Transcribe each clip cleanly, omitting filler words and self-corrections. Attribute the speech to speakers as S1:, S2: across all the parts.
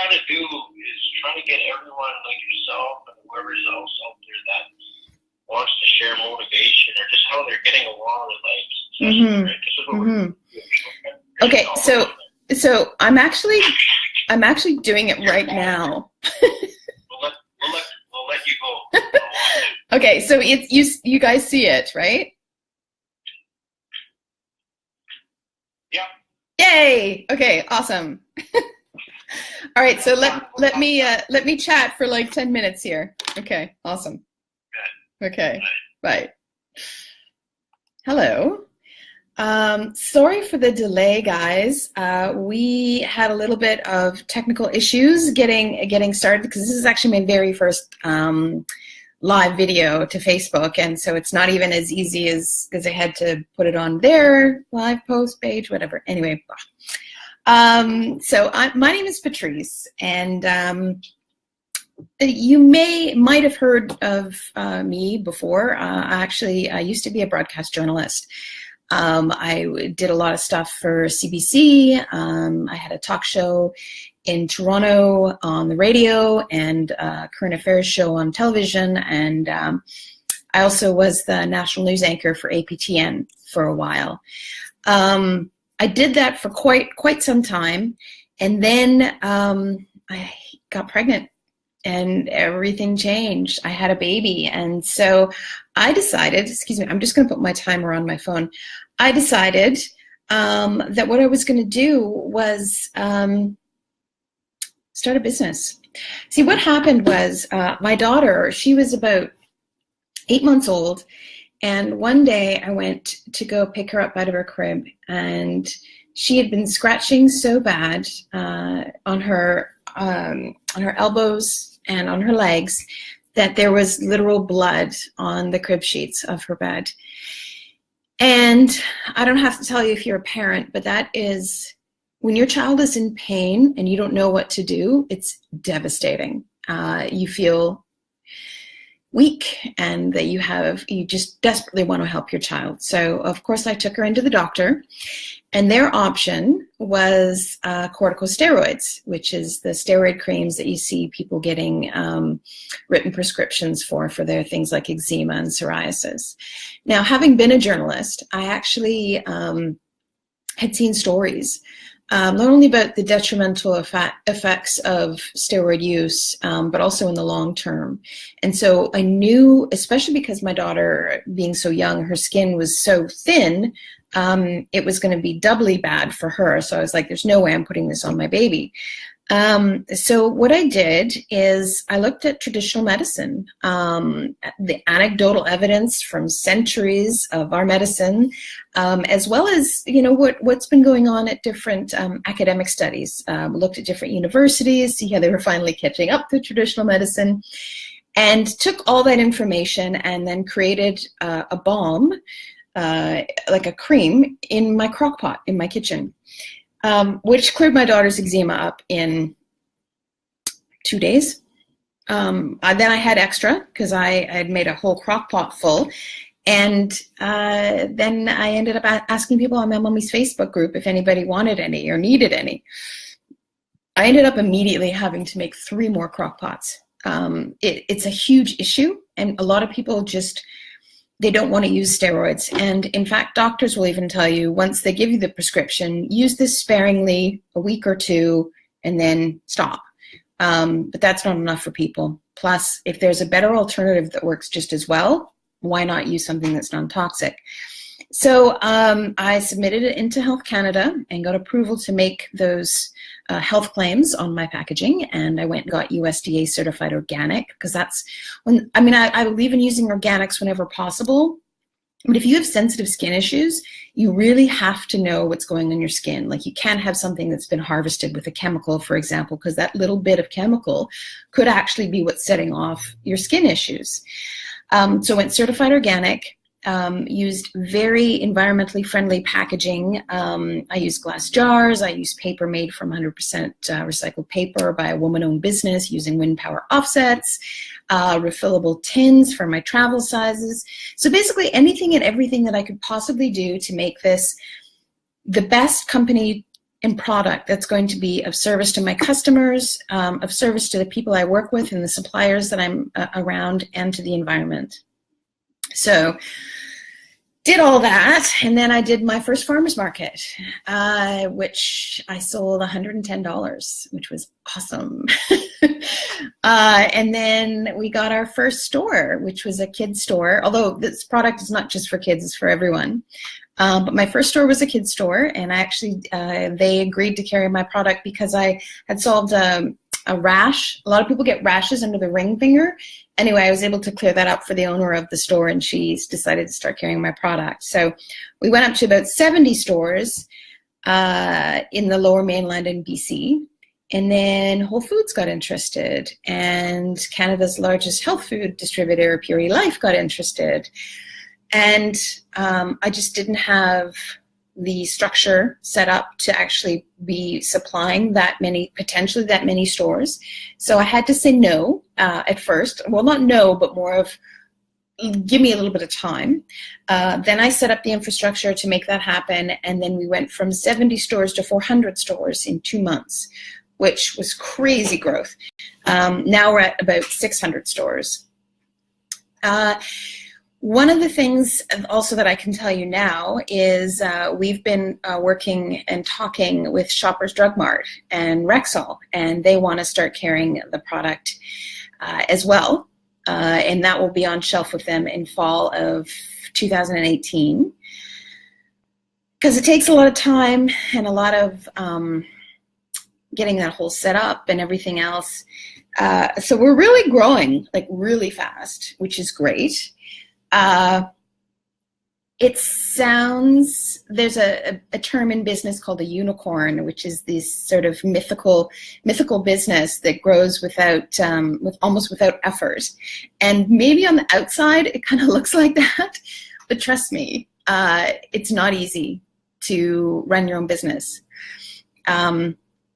S1: trying to do is trying to get everyone like yourself and whoever else out there that wants to share motivation or just how they're getting along with life.
S2: Mm-hmm.
S1: Right? This is what we're doing.
S2: Okay, so I'm actually doing it right now.
S1: We'll let you go.
S2: Okay, so it's you guys see it, right?
S1: Yeah.
S2: Yay! Okay, awesome. All right, so let me chat for like 10 minutes here. Okay, awesome. Okay, bye. Hello. Sorry for the delay, guys. We had a little bit of technical issues getting started because this is actually my very first live video to Facebook, and so it's not even as easy as because I had to put it on their live post page, whatever. Anyway, my name is Patrice, and you might have heard of me before. I used to be a broadcast journalist. I did a lot of stuff for CBC. I had a talk show in Toronto on the radio and a current affairs show on television. And I also was the national news anchor for APTN for a while. I did that for quite some time. And then I got pregnant and everything changed. I had a baby. And so I decided, I'm just going to put my timer on my phone. I decided that what I was going to do was start a business. See, what happened was my daughter, she was about 8 months old, and one day I went to go pick her up out of her crib, and she had been scratching so bad on her elbows and on her legs that there was literal blood on the crib sheets of her bed. And I don't have to tell you if you're a parent, but that is, when your child is in pain and you don't know what to do, it's devastating. You feel weak and that you just desperately want to help your child. So of course I took her into the doctor, and their option was corticosteroids, which is the steroid creams that you see people getting written prescriptions for their things like eczema and psoriasis. Now, having been a journalist, I actually had seen stories not only about the detrimental effects of steroid use, but also in the long term. And so I knew, especially because my daughter, being so young, her skin was so thin, it was going to be doubly bad for her. So I was like, there's no way I'm putting this on my baby. So what I did is I looked at traditional medicine, the anecdotal evidence from centuries of our medicine, as well as, what's been going on at different academic studies. Looked at different universities, see how they were finally catching up to traditional medicine, and took all that information and then created a balm, like a cream, in my crock pot in my kitchen. Which cleared my daughter's eczema up in 2 days. Then I had extra because I had made a whole crock pot full. And then I ended up asking people on my mommy's Facebook group if anybody wanted any or needed any. I ended up immediately having to make 3 more crock pots. It's a huge issue, and a lot of people they don't want to use steroids. And in fact, doctors will even tell you, once they give you the prescription, use this sparingly a week or 2 and then stop. But that's not enough for people. Plus, if there's a better alternative that works just as well, why not use something that's non-toxic? So I submitted it into Health Canada and got approval to make those health claims on my packaging, and I went and got USDA certified organic, because that's when, I believe in using organics whenever possible, but if you have sensitive skin issues, you really have to know what's going on your skin. Like, you can't have something that's been harvested with a chemical, for example, because that little bit of chemical could actually be what's setting off your skin issues. So I went certified organic. Used very environmentally friendly packaging. I used glass jars. I used paper made from 100% recycled paper by a woman-owned business using wind power offsets, refillable tins for my travel sizes. So basically anything and everything that I could possibly do to make this the best company and product that's going to be of service to my customers, of service to the people I work with and the suppliers that I'm around, and to the environment. So did all that, and then I did my first farmer's market, which I sold $110, which was awesome. And then we got our first store, which was a kids store, although this product is not just for kids, it's for everyone. But my first store was a kids store, and I actually, they agreed to carry my product because I had solved a rash. A lot of people get rashes under the ring finger. Anyway, I was able to clear that up for the owner of the store, and she's decided to start carrying my product. So we went up to about 70 stores in the Lower Mainland in BC. And then Whole Foods got interested, and Canada's largest health food distributor, Purely Life, got interested. And I just didn't have the structure set up to actually be supplying potentially that many stores. So I had to say no at first. Well, not no, but more of give me a little bit of time. Then I set up the infrastructure to make that happen. And then we went from 70 stores to 400 stores in 2 months, which was crazy growth. Now we're at about 600 stores. One of the things also that I can tell you now is we've been working and talking with Shoppers Drug Mart and Rexall, and they want to start carrying the product as well. And that will be on shelf with them in fall of 2018. Because it takes a lot of time and a lot of getting that whole set up and everything else. So we're really growing, like really fast, which is great. It sounds, there's a term in business called a unicorn, which is this sort of mythical business that grows almost without effort. And maybe on the outside, it kind of looks like that, but trust me, it's not easy to run your own business.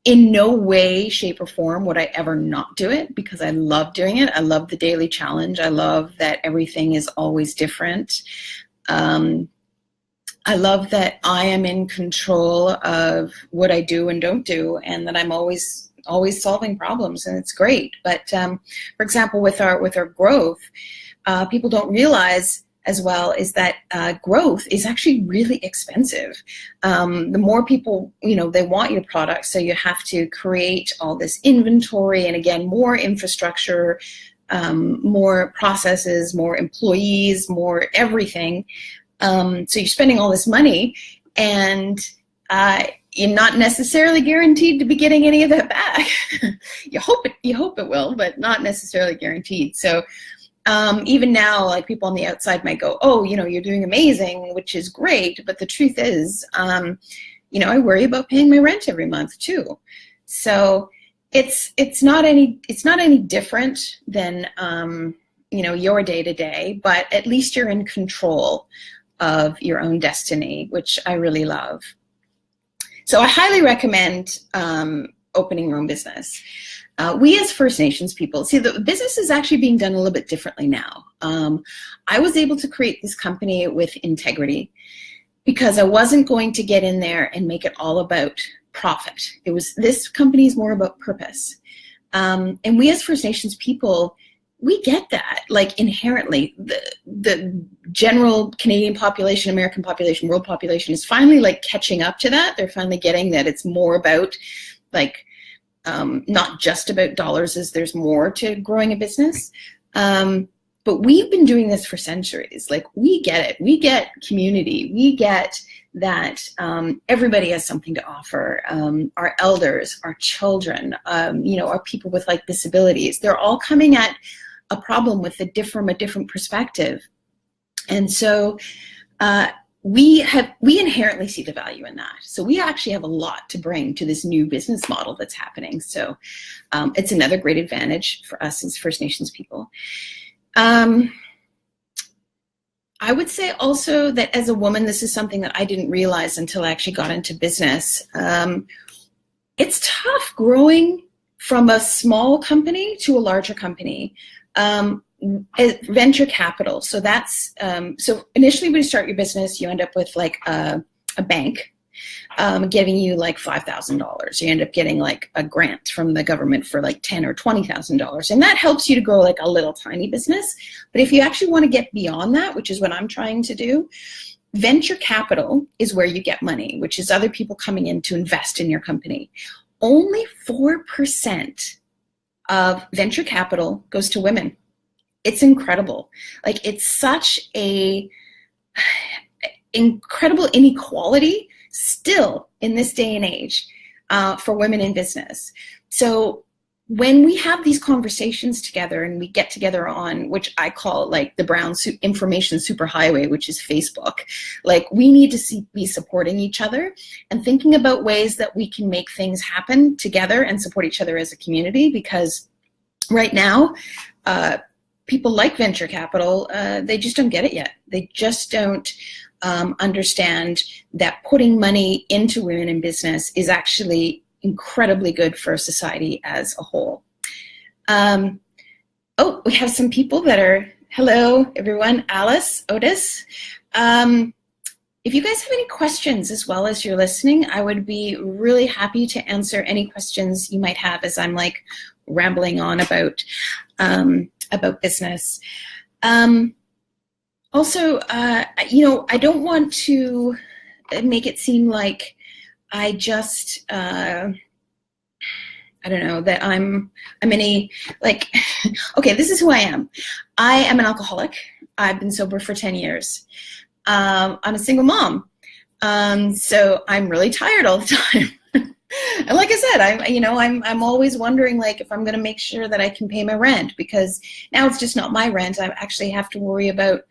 S2: In no way, shape, or form would I ever not do it, because I love doing it. I love the daily challenge. I love that everything is always different. I love that I am in control of what I do and don't do, and that I'm always solving problems, and it's great. But for example, with our growth, people don't realize as well is that growth is actually really expensive. The more people, they want your product, so you have to create all this inventory, and again, more infrastructure, more processes, more employees, more everything. So you're spending all this money, and you're not necessarily guaranteed to be getting any of that back. You hope it will, but not necessarily guaranteed. So even now, like, people on the outside might go, oh, you're doing amazing, which is great. But the truth is, I worry about paying my rent every month too. So it's not any different than, your day to day, but at least you're in control of your own destiny, which I really love. So I highly recommend opening your own business. We as First Nations people, see, the business is actually being done a little bit differently now. I was able to create this company with integrity because I wasn't going to get in there and make it all about profit. This company is more about purpose. And we as First Nations people, we get that, like, inherently. The general Canadian population, American population, world population is finally, like, catching up to that. They're finally getting that it's more about, like, not just about dollars, as there's more to growing a business. But we've been doing this for centuries. Like, we get it. We get community. We get that everybody has something to offer. Our elders, our children, our people with, like, disabilities, they're all coming at a problem from a different perspective. And so we inherently see the value in that. So we actually have a lot to bring to this new business model that's happening. So it's another great advantage for us as First Nations people. I would say also that as a woman, this is something that I didn't realize until I actually got into business. It's tough growing from a small company to a larger company. Venture capital. So that's so initially when you start your business, you end up with, like, a bank, giving you like $5,000. You end up getting like a grant from the government for like $10,000 or $20,000. And that helps you to grow like a little tiny business. But if you actually want to get beyond that, which is what I'm trying to do, venture capital is where you get money, which is other people coming in to invest in your company. Only 4% of venture capital goes to women. It's incredible. Like, it's such a incredible inequality still in this day and age for women in business. So when we have these conversations together and we get together on, which I call like the brown information superhighway, which is Facebook, like, we need to be supporting each other and thinking about ways that we can make things happen together and support each other as a community. Because right now, people like venture capital, they just don't get it yet. They just don't understand that putting money into women in business is actually incredibly good for society as a whole. Oh, we have some people that are, hello everyone, Alice, Otis. If you guys have any questions as well as you're listening, I would be really happy to answer any questions you might have as I'm like rambling on about business. Also, I don't want to make it seem like I just, I don't know, that I'm any, like, okay, this is who I am. I am an alcoholic. I've been sober for 10 years. I'm a single mom. So I'm really tired all the time. And like I said, I'm always wondering, like, if I'm going to make sure that I can pay my rent, because now it's just not my rent. I actually have to worry about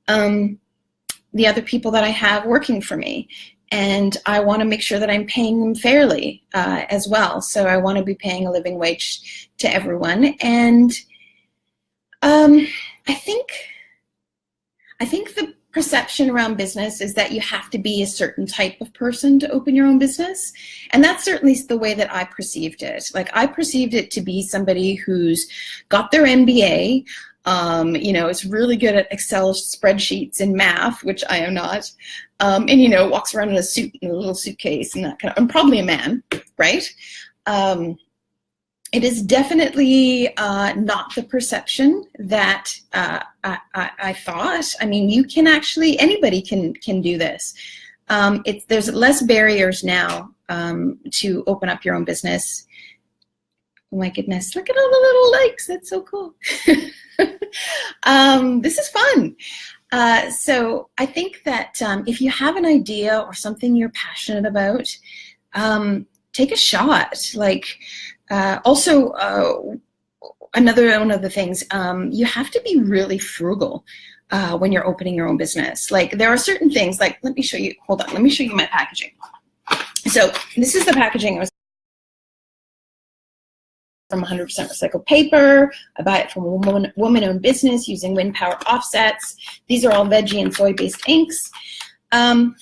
S2: the other people that I have working for me. And I want to make sure that I'm paying them fairly as well. So I want to be paying a living wage to everyone. And I think the perception around business is that you have to be a certain type of person to open your own business. And that's certainly the way that I perceived it. Like, I perceived it to be somebody who's got their MBA, is really good at Excel spreadsheets and math, which I am not, and, walks around in a suit and a little suitcase and that kind of, I'm probably a man, right? It is definitely not the perception that I thought. I mean, you can actually, anybody can do this. There's less barriers now to open up your own business. Oh my goodness, look at all the little likes. That's so cool. This is fun. So I think that if you have an idea or something you're passionate about, take a shot. Like, also, another one of the things, you have to be really frugal when you're opening your own business. Like, there are certain things, like, let me show you, hold on, let me show you my packaging. So this is the packaging I was from 100% recycled paper. I buy it from a woman-owned business using wind power offsets. These are all veggie and soy-based inks.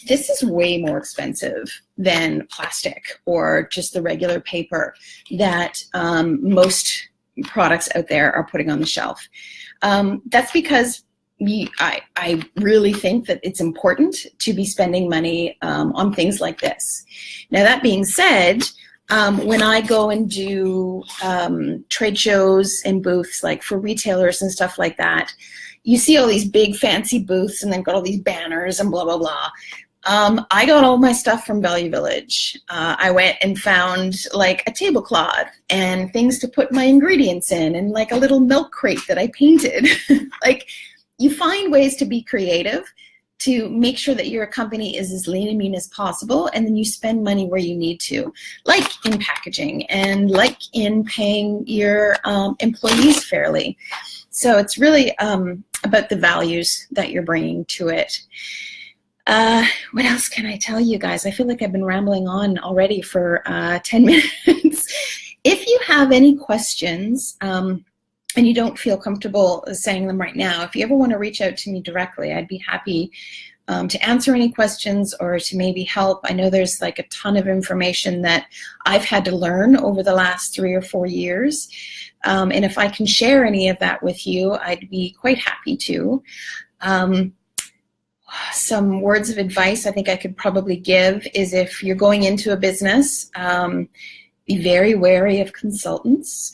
S2: This is way more expensive than plastic or just the regular paper that most products out there are putting on the shelf. That's because I really think that it's important to be spending money on things like this. Now, that being said, when I go and do trade shows and booths, like for retailers and stuff like that, you see all these big fancy booths and they've got all these banners and blah, blah, blah. I got all my stuff from Value Village. I went and found like a tablecloth and things to put my ingredients in and like a little milk crate that I painted. Like, you find ways to be creative to make sure that your company is as lean and mean as possible, and then you spend money where you need to, like in packaging and like in paying your employees fairly. So it's really about the values that you're bringing to it. What else can I tell you guys? I feel like I've been rambling on already for 10 minutes. If you have any questions, and you don't feel comfortable saying them right now, if you ever want to reach out to me directly, I'd be happy to answer any questions or to maybe help. I know there's like a ton of information that I've had to learn over the last 3 or 4 years. And if I can share any of that with you, I'd be quite happy to. some words of advice I think I could probably give is, if you're going into a business, be very wary of consultants.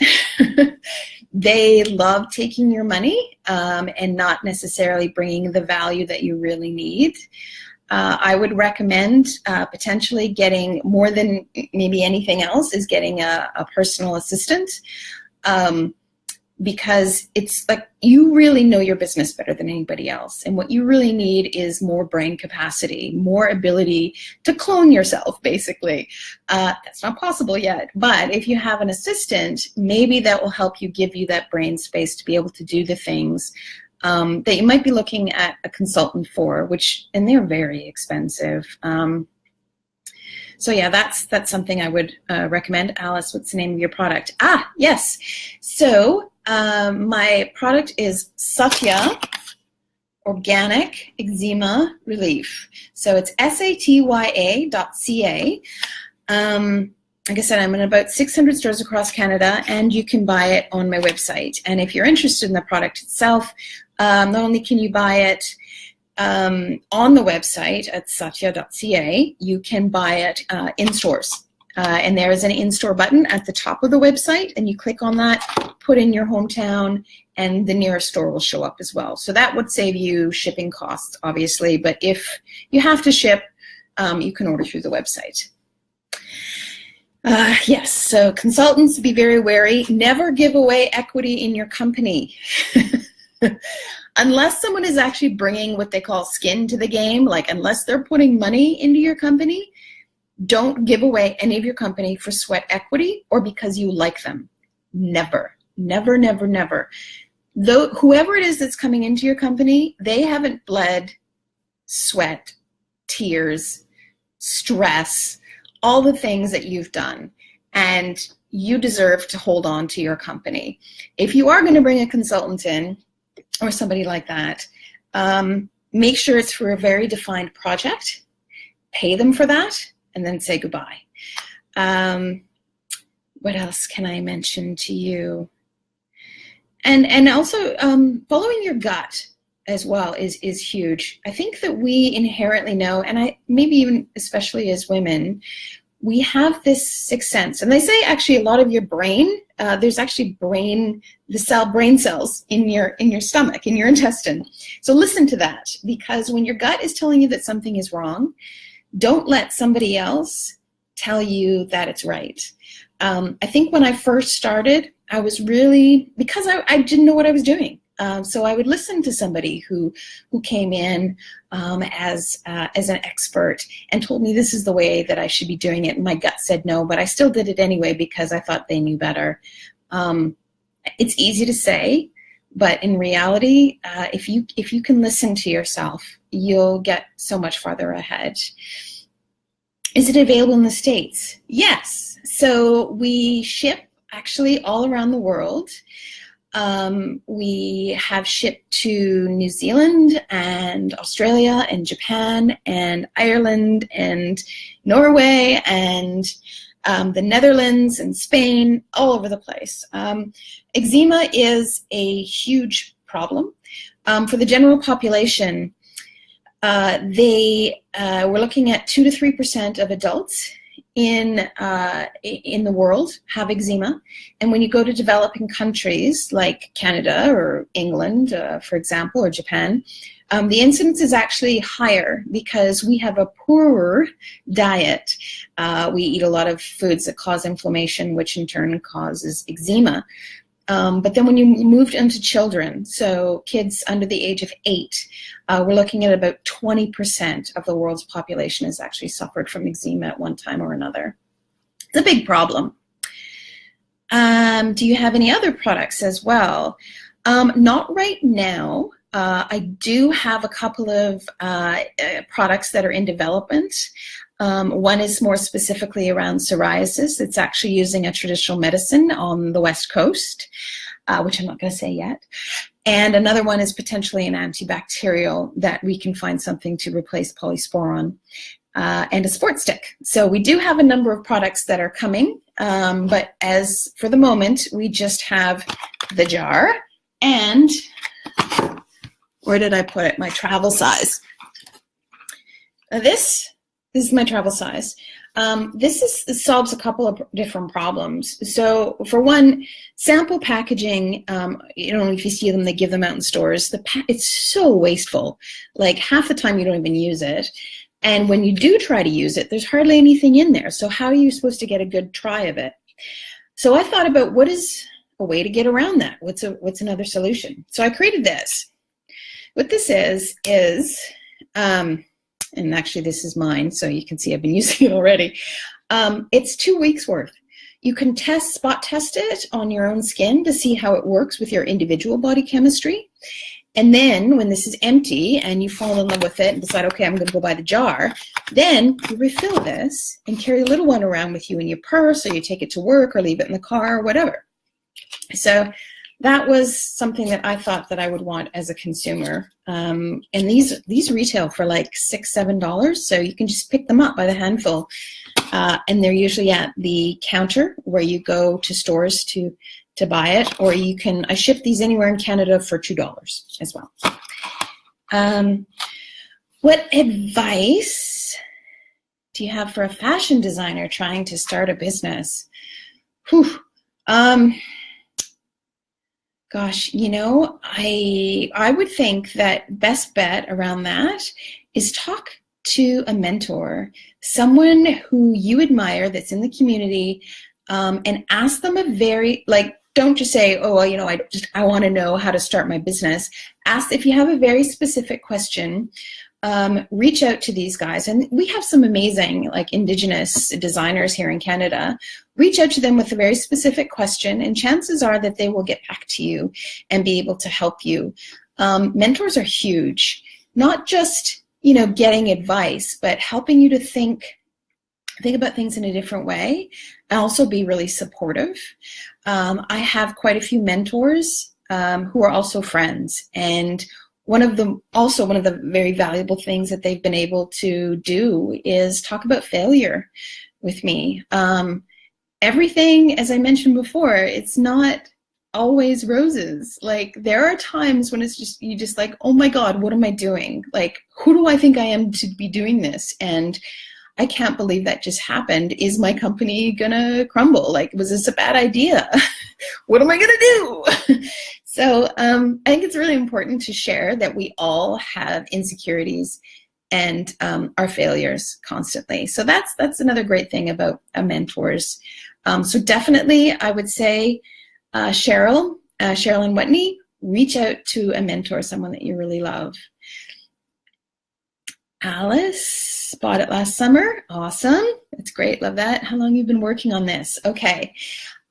S2: They love taking your money and not necessarily bringing the value that you really need. I would recommend potentially getting, more than maybe anything else, is getting a personal assistant. Because it's like, you really know your business better than anybody else. And what you really need is more brain capacity, more ability to clone yourself, basically. That's not possible yet. But if you have an assistant, maybe that will help you, give you that brain space to be able to do the things that you might be looking at a consultant for, and they're very expensive. So yeah, that's something I would recommend. Alice, what's the name of your product? Yes. So my product is Satya Organic Eczema Relief. So it's satya.ca. Like I said, I'm in about 600 stores across Canada, and you can buy it on my website. And if you're interested in the product itself, not only can you buy it on the website at satya.ca, you can buy it in stores. And there is an in-store button at the top of the website, and you click on that, put in your hometown, and the nearest store will show up as well. So that would save you shipping costs, obviously, but if you have to ship, you can order through the website. Yes, so consultants, be very wary. Never give away equity in your company. Unless someone is actually bringing what they call skin to the game, like unless they're putting money into your company, don't give away any of your company for sweat equity or because you like them. Never, never, never, never. Though whoever it is that's coming into your company, they haven't bled, sweat, tears, stress, all the things that you've done. And you deserve to hold on to your company. If you are going to bring a consultant in, or somebody like that, make sure it's for a very defined project, pay them for that, and then say goodbye. What else can I mention to you? And also following your gut as well is huge. I think that we inherently know, and maybe even especially as women, we have this sixth sense. And they say actually a lot of your brain, there's actually brain cells in your stomach, in your intestine. So listen to that, because when your gut is telling you that something is wrong, don't let somebody else tell you that it's right. I think when I first started, I was really, because I didn't know what I was doing. So I would listen to somebody who came in as an expert and told me this is the way that I should be doing it. And my gut said no, but I still did it anyway because I thought they knew better. It's easy to say, but in reality, if you can listen to yourself, you'll get so much farther ahead. Is it available in the States? Yes. So we ship actually all around the world. We have shipped to New Zealand and Australia and Japan and Ireland and Norway and the Netherlands and Spain, all over the place. Eczema is a huge problem. For the general population, we're looking at 2 to 3% of adults in the world have eczema. And when you go to developing countries like Canada or England, for example, or Japan, the incidence is actually higher because we have a poorer diet. We eat a lot of foods that cause inflammation, which in turn causes eczema. But then when you moved into children, so kids under the age of 8, we're looking at about 20% of the world's population has actually suffered from eczema at one time or another. It's a big problem. Do you have any other products as well? Not right now. I do have a couple of products that are in development. One is more specifically around psoriasis. It's actually using a traditional medicine on the West Coast, which I'm not going to say yet. And another one is potentially an antibacterial that we can find something to replace polysporin, and a sports stick. So we do have a number of products that are coming, but as for the moment, we just have the jar and, where did I put it? My travel size. This is my travel size. This solves a couple of different problems. So for one, sample packaging, you know, if you see them, they give them out in stores. It's so wasteful. Like half the time you don't even use it. And when you do try to use it, there's hardly anything in there. So how are you supposed to get a good try of it? So I thought about what is a way to get around that? What's another solution? So I created this. What this is, and actually this is mine, so you can see I've been using it already. It's 2 weeks worth. You can spot test it on your own skin to see how it works with your individual body chemistry. And then when this is empty and you fall in love with it and decide, okay, I'm going to go buy the jar, then you refill this and carry a little one around with you in your purse, or you take it to work or leave it in the car or whatever. So that was something that I thought that I would want as a consumer. And these retail for like $6, $7, so you can just pick them up by the handful. And they're usually at the counter where you go to stores to buy it, or I ship these anywhere in Canada for $2 as well. What advice do you have for a fashion designer trying to start a business? Whew. Gosh, you know, I would think that best bet around that is talk to a mentor, someone who you admire that's in the community, and ask them don't just say, oh, well, you know, I want to know how to start my business. Ask if you have a very specific question. Reach out to these guys, and we have some amazing like Indigenous designers here in Canada. Reach out to them with a very specific question, and chances are that they will get back to you and be able to help you. Mentors are huge, not just, you know, getting advice, but helping you to think about things in a different way, and also be really supportive. I have quite a few mentors who are also friends, and one of the very valuable things that they've been able to do is talk about failure with me. Everything, as I mentioned before, it's not always roses. Like there are times when you just like, oh my God, what am I doing? Like, who do I think I am to be doing this? And I can't believe that just happened. Is my company gonna crumble? Like, was this a bad idea? What am I gonna do? So I think it's really important to share that we all have insecurities and our failures constantly. So that's another great thing about mentors. So definitely I would say, Cheryl and Whitney, reach out to a mentor, someone that you really love. Alice, bought it last summer. Awesome. That's great. Love that. How long have you been working on this? Okay.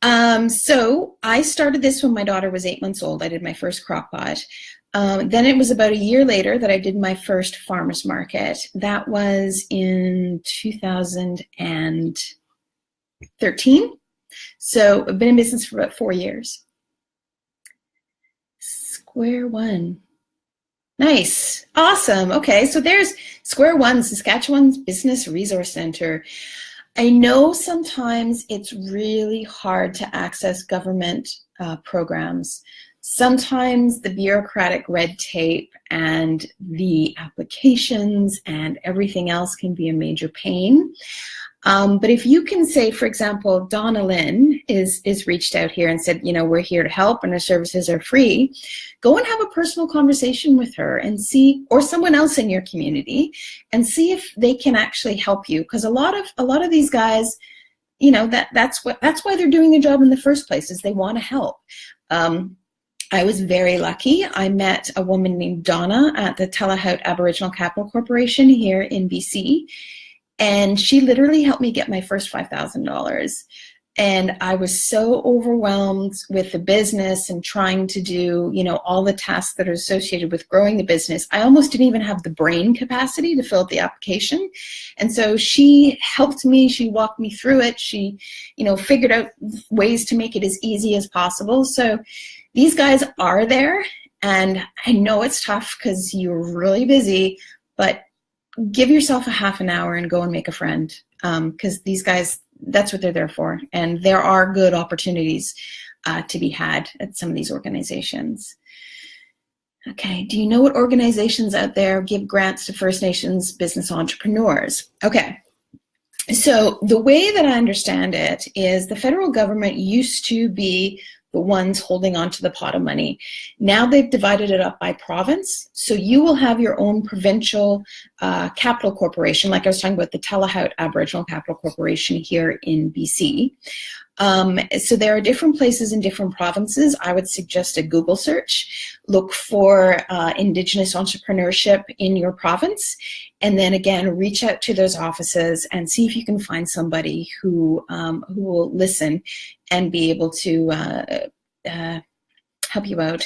S2: So I started this when my daughter was 8 months old. I did my first crock pot. Then it was about a year later that I did my first farmer's market. That was in 2013. So I've been in business for about 4 years. Square One. Nice. Awesome. Okay, so there's Square One, Saskatchewan's Business Resource Center. I know sometimes it's really hard to access government programs. Sometimes the bureaucratic red tape and the applications and everything else can be a major pain. But if you can say, for example, Donna Lynn is reached out here and said, you know, we're here to help and our services are free, go and have a personal conversation with her and see, or someone else in your community, and see if they can actually help you. Because a lot of these guys, you know, that's why they're doing their job in the first place, is they want to help. I was very lucky. I met a woman named Donna at the Tullahout Aboriginal Capital Corporation here in BC. And she literally helped me get my first $5,000. And I was so overwhelmed with the business and trying to do, you know, all the tasks that are associated with growing the business. I almost didn't even have the brain capacity to fill out the application. And so she helped me. She walked me through it. She, you know, figured out ways to make it as easy as possible. So these guys are there. And I know it's tough because you're really busy, but give yourself a half an hour and go and make a friend, because these guys, that's what they're there for. And there are good opportunities to be had at some of these organizations. Okay, do you know what organizations out there give grants to First Nations business entrepreneurs? Okay, so the way that I understand it is the federal government used to be the ones holding on to the pot of money. Now they've divided it up by province, so you will have your own provincial capital corporation, like I was talking about the Telehout Aboriginal Capital Corporation here in BC. So there are different places in different provinces. I would suggest a Google search. Look for Indigenous entrepreneurship in your province, and then again, reach out to those offices and see if you can find somebody who will listen and be able to help you out.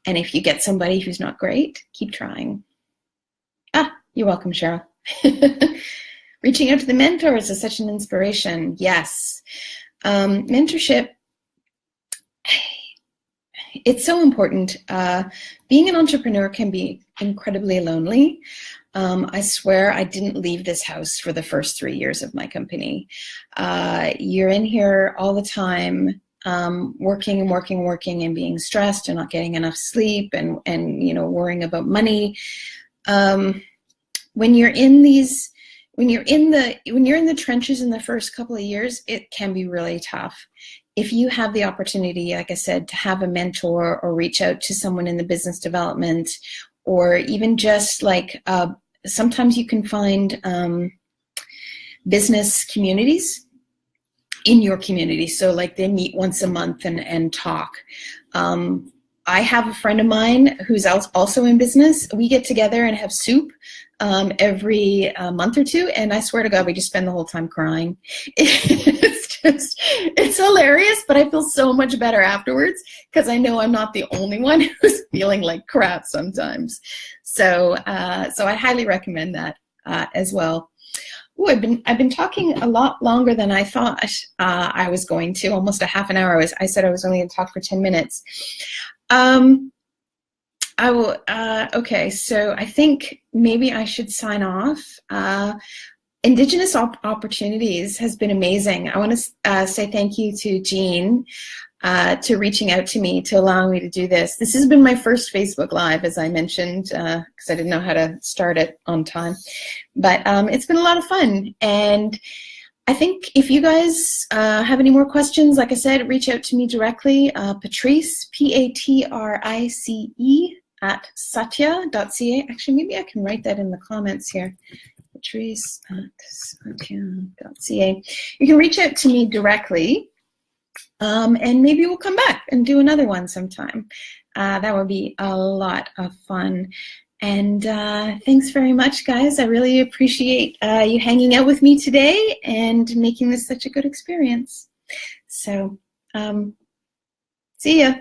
S2: And if you get somebody who's not great, keep trying. You're welcome, Cheryl. Reaching out to the mentors is such an inspiration. Yes. Mentorship, it's so important. Being an entrepreneur can be incredibly lonely. I swear I didn't leave this house for the first 3 years of my company. You're in here all the time, working and being stressed and not getting enough sleep and worrying about money. When you're in the trenches in the first couple of years, it can be really tough. If you have the opportunity, like I said, to have a mentor or reach out to someone in the business development, or even just like sometimes you can find business communities in your community. So like they meet once a month and talk. I have a friend of mine who's also in business. We get together and have soup every month or two, and I swear to God, we just spend the whole time crying. It's hilarious, but I feel so much better afterwards because I know I'm not the only one who's feeling like crap sometimes. So I highly recommend that as well. Ooh, I've been talking a lot longer than I thought I was going to, almost a half an hour. I said I was only going to talk for 10 minutes. I will, okay, so I think maybe I should sign off. Indigenous Opportunities has been amazing. I want to say thank you to Jean to reaching out to me, to allowing me to do this. This has been my first Facebook Live, as I mentioned, because I didn't know how to start it on time. But it's been a lot of fun. And I think if you guys have any more questions, like I said, reach out to me directly, Patrice, Patrice, @satya.ca. Actually, maybe I can write that in the comments here. Patrice@satya.ca. You can reach out to me directly, and maybe we'll come back and do another one sometime. That would be a lot of fun. And thanks very much, guys. I really appreciate you hanging out with me today and making this such a good experience. So, see ya.